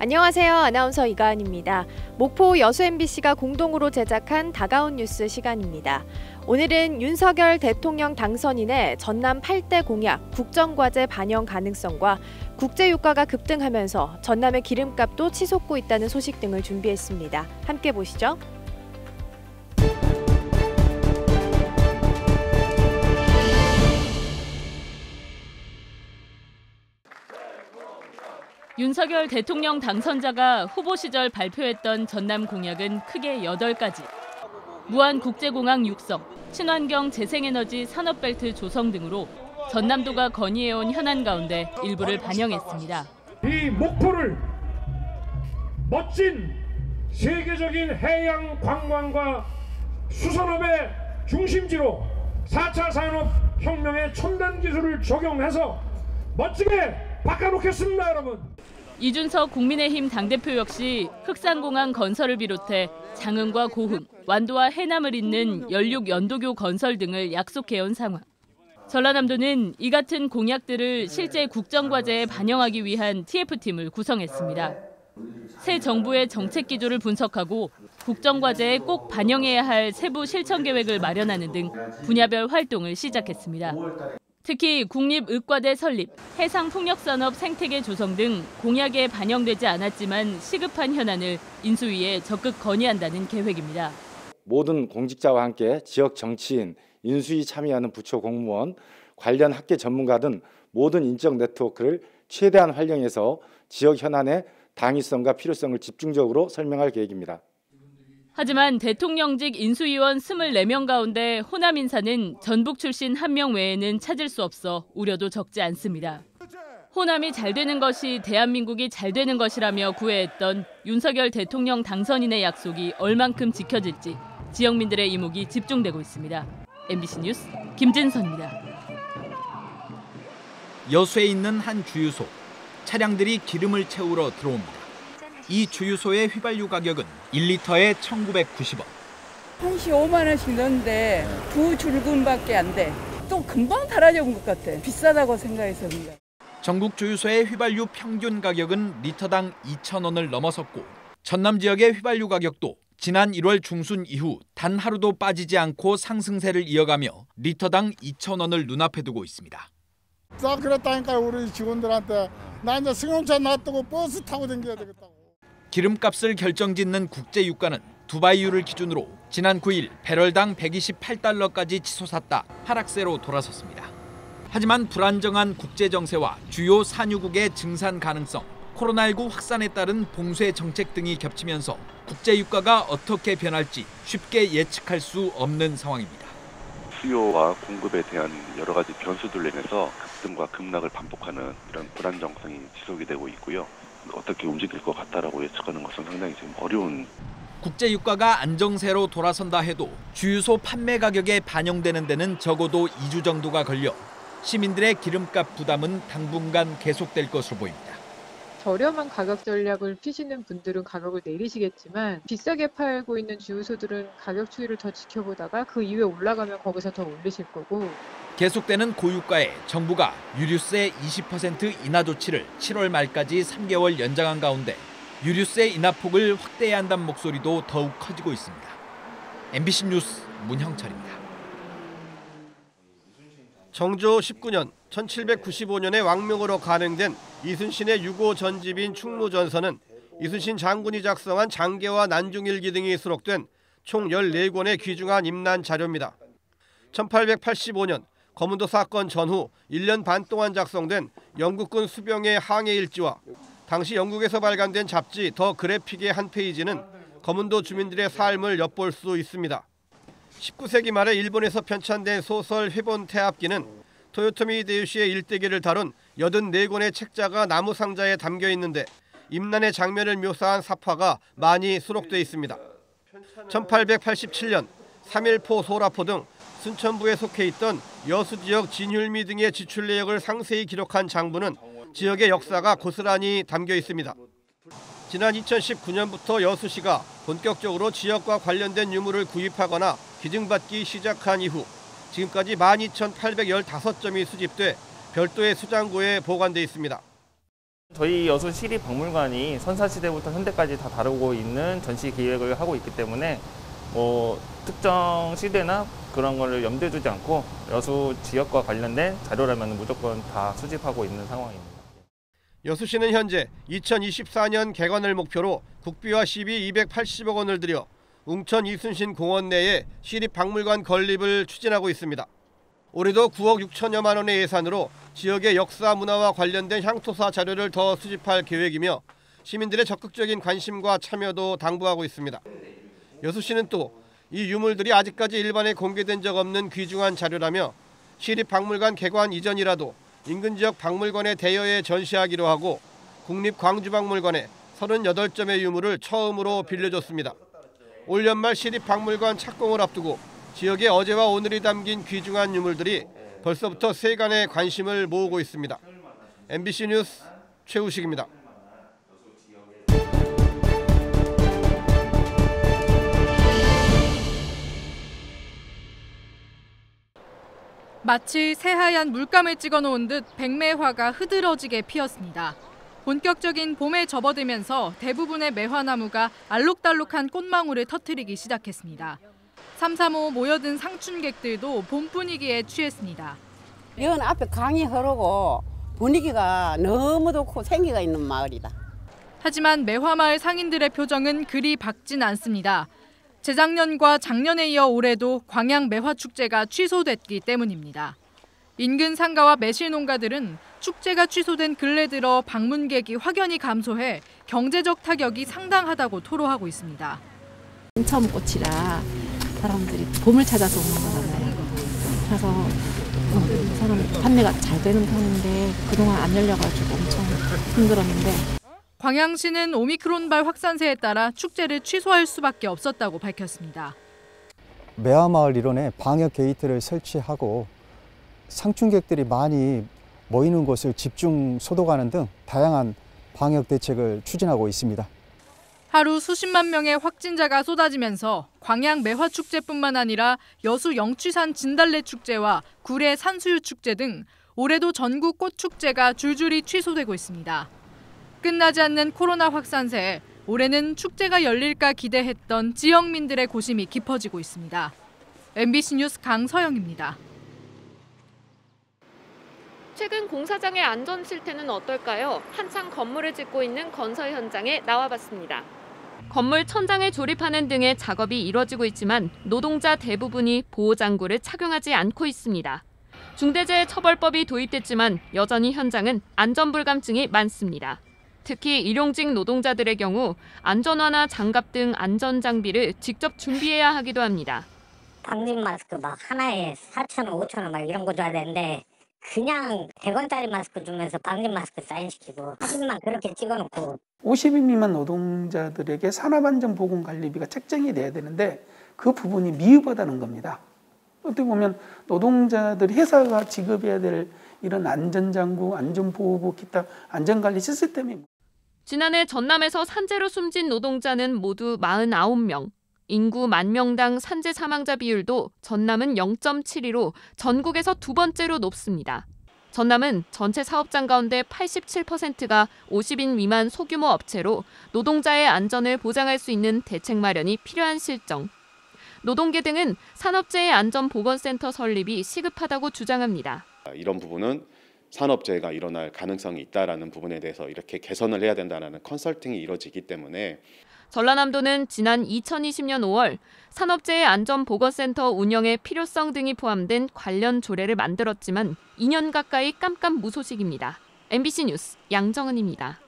안녕하세요. 아나운서 이가은입니다. 목포 여수 MBC가 공동으로 제작한 다가온 뉴스 시간입니다. 오늘은 윤석열 대통령 당선인의 전남 8대 공약, 국정과제 반영 가능성과 국제유가가 급등하면서 전남의 기름값도 치솟고 있다는 소식 등을 준비했습니다. 함께 보시죠. 윤석열 대통령 당선자가 후보 시절 발표했던 전남 공약은 크게 8가지. 무한국제공항 육성, 친환경 재생에너지 산업벨트 조성 등으로 전남도가 건의해온 현안 가운데 일부를 반영했습니다. 이 목포를 멋진 세계적인 해양 관광과 수산업의 중심지로 4차 산업혁명의 첨단 기술을 적용해서 멋지게 바꿔놓겠습니다, 여러분. 이준석 국민의힘 당대표 역시 흑산공항 건설을 비롯해 장흥과 고흥, 완도와 해남을 잇는 연륙 연도교 건설 등을 약속해온 상황. 전라남도는 이 같은 공약들을 실제 국정과제에 반영하기 위한 TF팀을 구성했습니다. 새 정부의 정책 기조를 분석하고 국정과제에 꼭 반영해야 할 세부 실천 계획을 마련하는 등 분야별 활동을 시작했습니다. 특히 국립의과대 설립, 해상풍력산업 생태계 조성 등 공약에 반영되지 않았지만 시급한 현안을 인수위에 적극 건의한다는 계획입니다. 모든 공직자와 함께 지역 정치인, 인수위 참여하는 부처 공무원, 관련 학계 전문가 등 모든 인적 네트워크를 최대한 활용해서 지역 현안의 당위성과 필요성을 집중적으로 설명할 계획입니다. 하지만 대통령직 인수위원 24명 가운데 호남 인사는 전북 출신 1명 외에는 찾을 수 없어 우려도 적지 않습니다. 호남이 잘 되는 것이 대한민국이 잘 되는 것이라며 구애했던 윤석열 대통령 당선인의 약속이 얼만큼 지켜질지 지역민들의 이목이 집중되고 있습니다. MBC 뉴스 김진선입니다. 여수에 있는 한 주유소. 차량들이 기름을 채우러 들어옵니다. 이 주유소의 휘발유 가격은 1리터에 1,990원. 한시 5만 원씩 넣는데 2줄근밖에 안 돼. 또 금방 달아져온 것 같아. 비싸다고 생각했습니다. 전국 주유소의 휘발유 평균 가격은 리터당 2,000원을 넘어섰고 전남 지역의 휘발유 가격도 지난 1월 중순 이후 단 하루도 빠지지 않고 상승세를 이어가며 리터당 2,000원을 눈앞에 두고 있습니다. 딱 그랬다니까 우리 직원들한테 나 이제 승용차 놔두고 버스 타고 다녀야 되겠다고. 기름값을 결정짓는 국제유가는 두바이유를 기준으로 지난 9일 배럴당 128달러까지 치솟았다 하락세로 돌아섰습니다. 하지만 불안정한 국제정세와 주요 산유국의 증산 가능성, 코로나19 확산에 따른 봉쇄 정책 등이 겹치면서 국제유가가 어떻게 변할지 쉽게 예측할 수 없는 상황입니다. 수요와 공급에 대한 여러 가지 변수들로 인해서 급등과 급락을 반복하는 이런 불안정성이 지속이 되고 있고요. 어떻게 움직일 것 같다라고 예측하는 것은 상당히 지금 어려운. 국제유가가 안정세로 돌아선다 해도 주유소 판매 가격에 반영되는 데는 적어도 2주 정도가 걸려 시민들의 기름값 부담은 당분간 계속될 것으로 보입니다. 저렴한 가격 전략을 피시는 분들은 가격을 내리시겠지만 비싸게 팔고 있는 주유소들은 가격 추이를 더 지켜보다가 그 이후에 올라가면 거기서 더 올리실 거고. 계속되는 고유가에 정부가 유류세 20% 인하 조치를 7월 말까지 3개월 연장한 가운데 유류세 인하폭을 확대해야 한다는 목소리도 더욱 커지고 있습니다. MBC 뉴스 문형철입니다. 정조 19년 1795년에 왕명으로 간행된 이순신의 6.5 전집인 충무전서는 이순신 장군이 작성한 장계와 난중일기 등이 수록된 총 14권의 귀중한 임난 자료입니다. 1885년 거문도 사건 전후 1년 반 동안 작성된 영국군 수병의 항해 일지와 당시 영국에서 발간된 잡지 더 그래픽의 한 페이지는 거문도 주민들의 삶을 엿볼 수 있습니다. 19세기 말에 일본에서 편찬된 소설 회본 태압기는 토요토미 히데요시의 일대기를 다룬 84권의 책자가 나무 상자에 담겨 있는데 임난의 장면을 묘사한 사파가 많이 수록돼 있습니다. 1887년 3.1포 소라포 등 순천부에 속해 있던 여수 지역 진율미 등의 지출 내역을 상세히 기록한 장부는 지역의 역사가 고스란히 담겨 있습니다. 지난 2019년부터 여수시가 본격적으로 지역과 관련된 유물을 구입하거나 기증받기 시작한 이후 지금까지 12,815점이 수집돼 별도의 수장고에 보관돼 있습니다. 저희 여수시립박물관이 선사시대부터 현대까지 다 다루고 있는 전시 기획을 하고 있기 때문에 특정 시대나 그런 거를 염두에 두지 않고 여수 지역과 관련된 자료라면 무조건 다 수집하고 있는 상황입니다. 여수시는 현재 2024년 개관을 목표로 국비와 시비 280억 원을 들여 웅천 이순신 공원 내에 시립박물관 건립을 추진하고 있습니다. 올해도 9억 6천여만 원의 예산으로 지역의 역사 문화와 관련된 향토사 자료를 더 수집할 계획이며 시민들의 적극적인 관심과 참여도 당부하고 있습니다. 여수시는 또 이 유물들이 아직까지 일반에 공개된 적 없는 귀중한 자료라며 시립박물관 개관 이전이라도 인근 지역 박물관에 대여해 전시하기로 하고 국립광주박물관에 38점의 유물을 처음으로 빌려줬습니다. 올 연말 시립박물관 착공을 앞두고 지역의 어제와 오늘이 담긴 귀중한 유물들이 벌써부터 세간의 관심을 모으고 있습니다. MBC 뉴스 최우식입니다. 마치 새하얀 물감을 찍어놓은 듯 백매화가 흐드러지게 피었습니다. 본격적인 봄에 접어들면서 대부분의 매화나무가 알록달록한 꽃망울을 터뜨리기 시작했습니다. 삼삼오오 모여든 상춘객들도 봄 분위기에 취했습니다. 이건 앞에 강이 흐르고 분위기가 너무 좋고 생기가 있는 마을이다. 하지만 매화마을 상인들의 표정은 그리 밝진 않습니다. 재작년과 작년에 이어 올해도 광양 매화축제가 취소됐기 때문입니다. 인근 상가와 매실농가들은 축제가 취소된 근래 들어 방문객이 확연히 감소해 경제적 타격이 상당하다고 토로하고 있습니다. 처음 꽃이라 사람들이 봄을 찾아서 오는 거잖아요. 그래서 사람 판매가 잘 되는 편인데 그동안 안 열려가지고 엄청 힘들었는데 광양시는 오미크론발 확산세에 따라 축제를 취소할 수밖에 없었다고 밝혔습니다. 매화마을 일원에 방역 게이트를 설치하고 상춘객들이 많이 모이는 곳을 집중 소독하는 등 다양한 방역 대책을 추진하고 있습니다. 하루 수십만 명의 확진자가 쏟아지면서 광양 매화축제뿐만 아니라 여수 영취산 진달래 축제와 구례 산수유 축제 등 올해도 전국 꽃축제가 줄줄이 취소되고 있습니다. 끝나지 않는 코로나 확산세에 올해는 축제가 열릴까 기대했던 지역민들의 고심이 깊어지고 있습니다. MBC 뉴스 강서영입니다. 최근 공사장의 안전 실태는 어떨까요? 한창 건물을 짓고 있는 건설 현장에 나와봤습니다. 건물 천장을 조립하는 등의 작업이 이뤄지고 있지만 노동자 대부분이 보호장구를 착용하지 않고 있습니다. 중대재해처벌법이 도입됐지만 여전히 현장은 안전불감증이 많습니다. 특히 일용직 노동자들의 경우 안전화나 장갑 등 안전장비를 직접 준비해야 하기도 합니다. 방진 마스크 막 하나에 4,000원, 5,000원 막 이런 거 줘야 되는데 그냥 100원짜리 마스크 주면서 방진 마스크 사인시키고 사진만 그렇게 찍어놓고 50인 미만 노동자들에게 산업안전보건관리비가 책정이 돼야 되는데 그 부분이 미흡하다는 겁니다. 어떻게 보면 노동자들이 회사가 지급해야 될 이런 안전장구, 안전보호구, 기타 안전관리 시스템이 지난해 전남에서 산재로 숨진 노동자는 모두 49명. 인구 10,000명당 산재 사망자 비율도 전남은 0.72로 전국에서 두 번째로 높습니다. 전남은 전체 사업장 가운데 87%가 50인 미만 소규모 업체로 노동자의 안전을 보장할 수 있는 대책 마련이 필요한 실정. 노동계 등은 산업재해 안전보건센터 설립이 시급하다고 주장합니다. 이런 부분은 산업재해가 일어날 가능성이 있다라는 부분에 대해서 이렇게 개선을 해야 된다는 컨설팅이 이루어지기 때문에 전라남도는 지난 2020년 5월 산업재해 안전보건센터 운영의 필요성 등이 포함된 관련 조례를 만들었지만 2년 가까이 깜깜무소식입니다. MBC 뉴스 양정은입니다.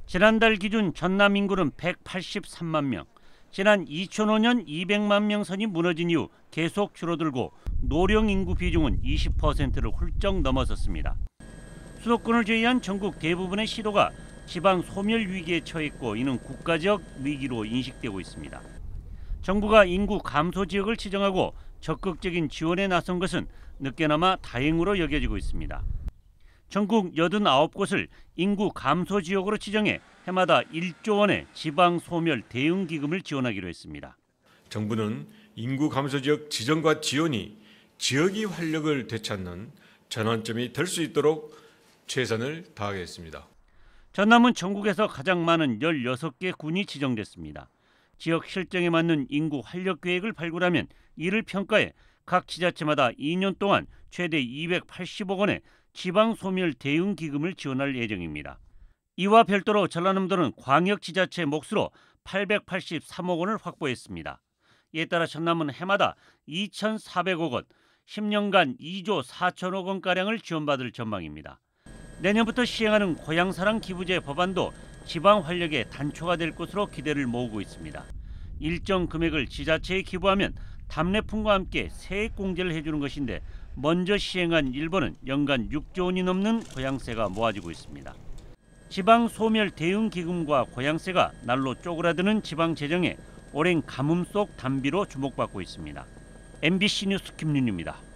지난달 기준 전남 인구는 183만 명. 지난 2005년 200만 명 선이 무너진 이후 계속 줄어들고 노령 인구 비중은 20%를 훌쩍 넘어섰습니다. 수도권을 제외한 전국 대부분의 시도가 지방 소멸 위기에 처했고 이는 국가적 위기로 인식되고 있습니다. 정부가 인구 감소 지역을 지정하고 적극적인 지원에 나선 것은 늦게나마 다행으로 여겨지고 있습니다. 전국 89곳을 인구 감소 지역으로 지정해 해마다 1조 원의 지방 소멸 대응 기금을 지원하기로 했습니다. 정부는 인구 감소 지역 지정과 지원이 지역의 활력을 되찾는 전환점이 될 수 있도록 최선을 다하겠습니다. 전남은 전국에서 가장 많은 16개 군이 지정됐습니다. 지역 실정에 맞는 인구 활력 계획을 발굴하면 이를 평가해 각 지자체마다 2년 동안 최대 280억 원의 지방 소멸 대응 기금을 지원할 예정입니다. 이와 별도로 전라남도는 광역지자체 몫으로 883억 원을 확보했습니다. 이에 따라 전남은 해마다 2,400억 원, 10년간 2조 4천억 원가량을 지원받을 전망입니다. 내년부터 시행하는 고향사랑 기부제 법안도 지방 활력의 단초가 될 것으로 기대를 모으고 있습니다. 일정 금액을 지자체에 기부하면 답례품과 함께 세액공제를 해주는 것인데 먼저 시행한 일본은 연간 6조 원이 넘는 고향세가 모아지고 있습니다. 지방 소멸 대응 기금과 고향세가 날로 쪼그라드는 지방 재정에 오랜 가뭄 속 단비로 주목받고 있습니다. MBC 뉴스 김윤입니다.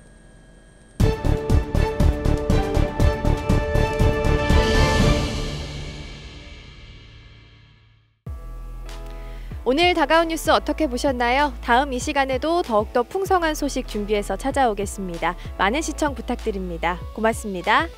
오늘 다가온 뉴스 어떻게 보셨나요? 다음 이 시간에도 더욱더 풍성한 소식 준비해서 찾아오겠습니다. 많은 시청 부탁드립니다. 고맙습니다.